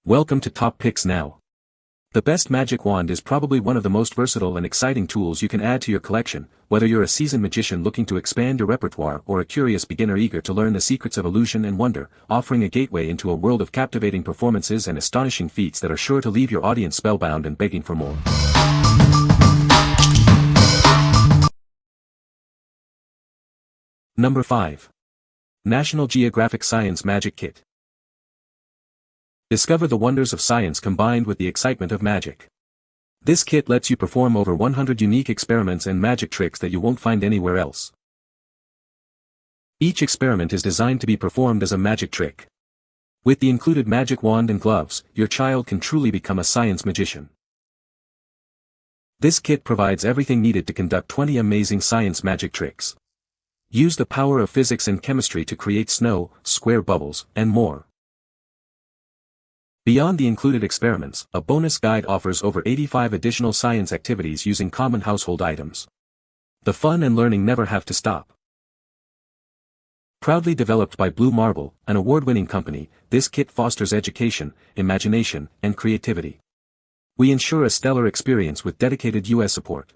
Welcome to Top Picks Now. The best magic wand is probably one of the most versatile and exciting tools you can add to your collection, whether you're a seasoned magician looking to expand your repertoire or a curious beginner eager to learn the secrets of illusion and wonder, offering a gateway into a world of captivating performances and astonishing feats that are sure to leave your audience spellbound and begging for more. Number 5. National Geographic Science Magic Kit. Discover the wonders of science combined with the excitement of magic. This kit lets you perform over 100 unique experiments and magic tricks that you won't find anywhere else. Each experiment is designed to be performed as a magic trick. With the included magic wand and gloves, your child can truly become a science magician. This kit provides everything needed to conduct 20 amazing science magic tricks. Use the power of physics and chemistry to create snow, square bubbles, and more. Beyond the included experiments, a bonus guide offers over 85 additional science activities using common household items. The fun and learning never have to stop. Proudly developed by Blue Marble, an award-winning company, this kit fosters education, imagination, and creativity. We ensure a stellar experience with dedicated US support.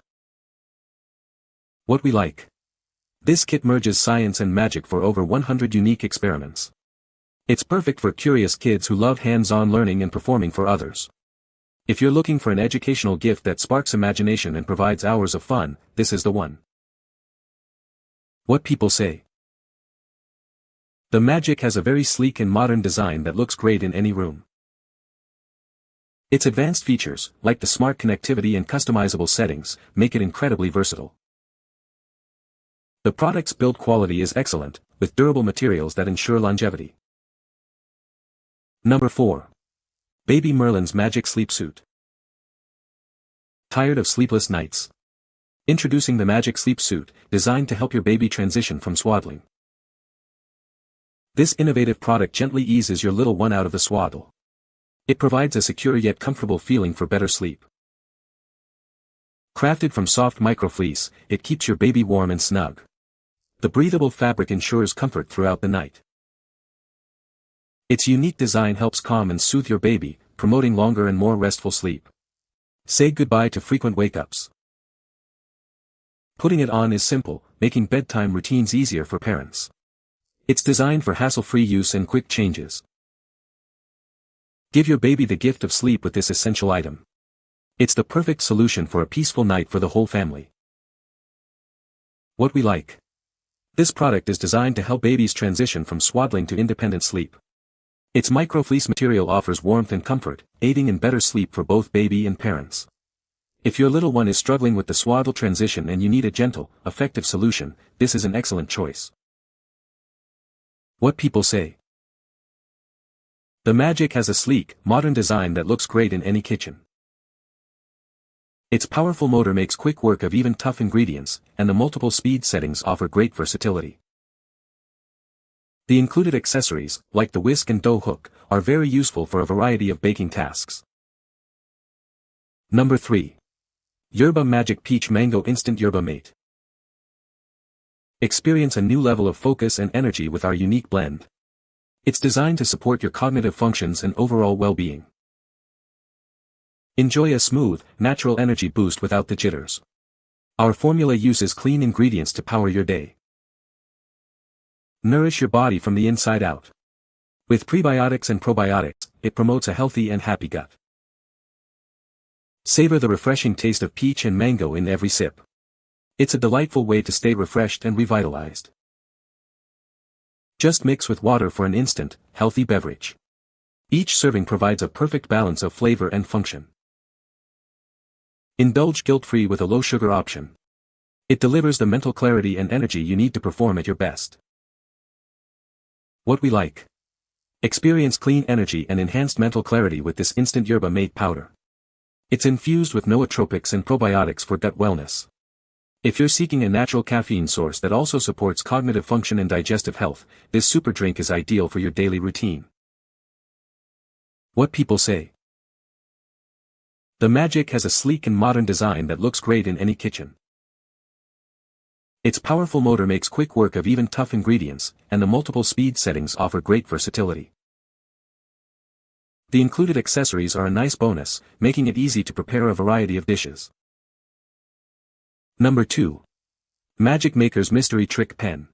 What we like. This kit merges science and magic for over 100 unique experiments. It's perfect for curious kids who love hands-on learning and performing for others. If you're looking for an educational gift that sparks imagination and provides hours of fun, this is the one. What people say. The magic has a very sleek and modern design that looks great in any room. Its advanced features, like the smart connectivity and customizable settings, make it incredibly versatile. The product's build quality is excellent, with durable materials that ensure longevity. Number 4. Baby MERLIN'S Magic Sleepsuit. Tired of sleepless nights? Introducing the Magic Sleepsuit, designed to help your baby transition from swaddling. This innovative product gently eases your little one out of the swaddle. It provides a secure yet comfortable feeling for better sleep. Crafted from soft microfleece, it keeps your baby warm and snug. The breathable fabric ensures comfort throughout the night. Its unique design helps calm and soothe your baby, promoting longer and more restful sleep. Say goodbye to frequent wake-ups. Putting it on is simple, making bedtime routines easier for parents. It's designed for hassle-free use and quick changes. Give your baby the gift of sleep with this essential item. It's the perfect solution for a peaceful night for the whole family. What we like. This product is designed to help babies transition from swaddling to independent sleep. Its microfleece material offers warmth and comfort, aiding in better sleep for both baby and parents. If your little one is struggling with the swaddle transition and you need a gentle, effective solution, this is an excellent choice. What people say. The Magic has a sleek, modern design that looks great in any kitchen. Its powerful motor makes quick work of even tough ingredients, and the multiple speed settings offer great versatility. The included accessories, like the whisk and dough hook, are very useful for a variety of baking tasks. Number 3. Yerba Magic Peach Mango Instant Yerba Mate. Experience a new level of focus and energy with our unique blend. It's designed to support your cognitive functions and overall well-being. Enjoy a smooth, natural energy boost without the jitters. Our formula uses clean ingredients to power your day. Nourish your body from the inside out. With prebiotics and probiotics, it promotes a healthy and happy gut. Savor the refreshing taste of peach and mango in every sip. It's a delightful way to stay refreshed and revitalized. Just mix with water for an instant, healthy beverage. Each serving provides a perfect balance of flavor and function. Indulge guilt-free with a low-sugar option. It delivers the mental clarity and energy you need to perform at your best. What we like. Experience clean energy and enhanced mental clarity with this instant Yerba Mate powder. It's infused with nootropics and probiotics for gut wellness. If you're seeking a natural caffeine source that also supports cognitive function and digestive health, this super drink is ideal for your daily routine. What people say. The Magic has a sleek and modern design that looks great in any kitchen. Its powerful motor makes quick work of even tough ingredients, and the multiple speed settings offer great versatility. The included accessories are a nice bonus, making it easy to prepare a variety of dishes. Number 2. Magic Maker's Mystery Trick Pen.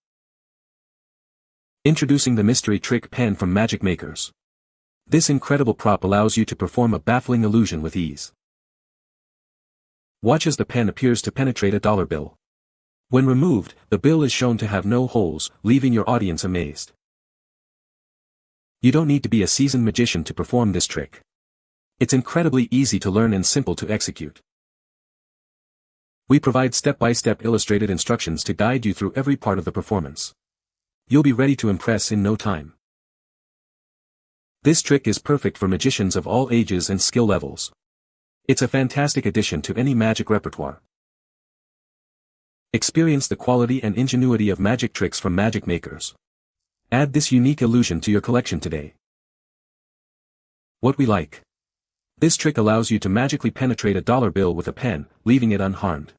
Introducing the Mystery Trick Pen from Magic Makers. This incredible prop allows you to perform a baffling illusion with ease. Watch as the pen appears to penetrate a dollar bill. When removed, the bill is shown to have no holes, leaving your audience amazed. You don't need to be a seasoned magician to perform this trick. It's incredibly easy to learn and simple to execute. We provide step-by-step illustrated instructions to guide you through every part of the performance. You'll be ready to impress in no time. This trick is perfect for magicians of all ages and skill levels. It's a fantastic addition to any magic repertoire. Experience the quality and ingenuity of magic tricks from Magic Makers. Add this unique illusion to your collection today. What we like. This trick allows you to magically penetrate a dollar bill with a pen, leaving it unharmed.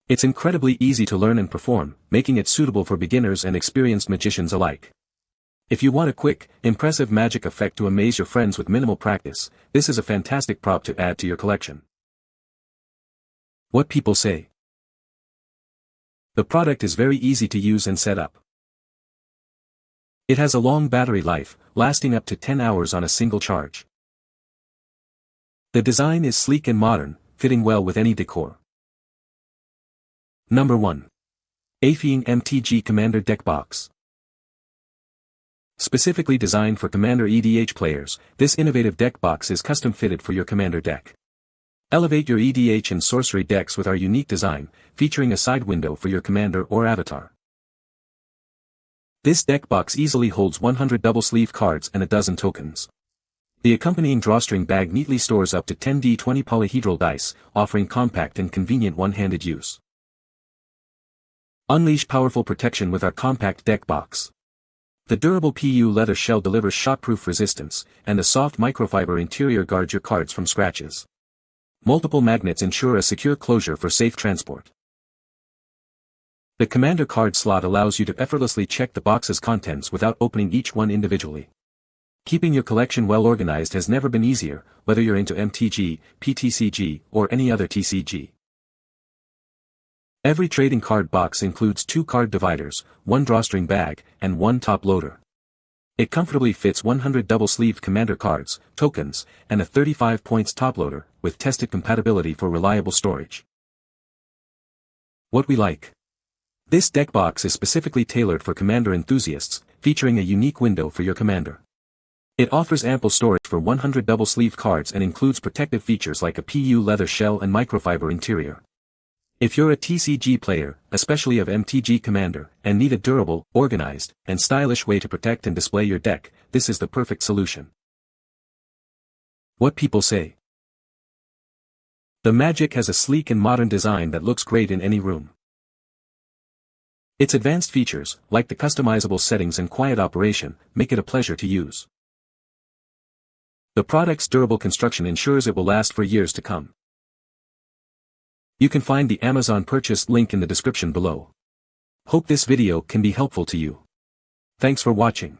It's incredibly easy to learn and perform, making it suitable for beginners and experienced magicians alike. If you want a quick, impressive magic effect to amaze your friends with minimal practice, this is a fantastic prop to add to your collection. What people say. The product is very easy to use and set up. It has a long battery life, lasting up to 10 hours on a single charge. The design is sleek and modern, fitting well with any decor. Number 1. AFIING MTG Commander Deck Box. Specifically designed for Commander EDH players, this innovative deck box is custom fitted for your Commander deck. Elevate your EDH and sorcery decks with our unique design, featuring a side window for your Commander or Avatar. This deck box easily holds 100 double-sleeve cards and a dozen tokens. The accompanying drawstring bag neatly stores up to 10 D20 polyhedral dice, offering compact and convenient one-handed use. Unleash powerful protection with our compact deck box. The durable PU leather shell delivers shockproof resistance, and the soft microfiber interior guards your cards from scratches. Multiple magnets ensure a secure closure for safe transport. The Commander card slot allows you to effortlessly check the box's contents without opening each one individually. Keeping your collection well organized has never been easier, whether you're into MTG, PTCG, or any other TCG. Every trading card box includes 2 card dividers, 1 drawstring bag, and 1 top loader. It comfortably fits 100 double-sleeved Commander cards, tokens, and a 35 points top loader, with tested compatibility for reliable storage. What we like. This deck box is specifically tailored for Commander enthusiasts, featuring a unique window for your Commander. It offers ample storage for 100 double-sleeved cards and includes protective features like a PU leather shell and microfiber interior. If you're a TCG player, especially of MTG Commander, and need a durable, organized, and stylish way to protect and display your deck, this is the perfect solution. What people say. The Magic has a sleek and modern design that looks great in any room. Its advanced features, like the customizable settings and quiet operation, make it a pleasure to use. The product's durable construction ensures it will last for years to come. You can find the Amazon purchase link in the description below. Hope this video can be helpful to you. Thanks for watching.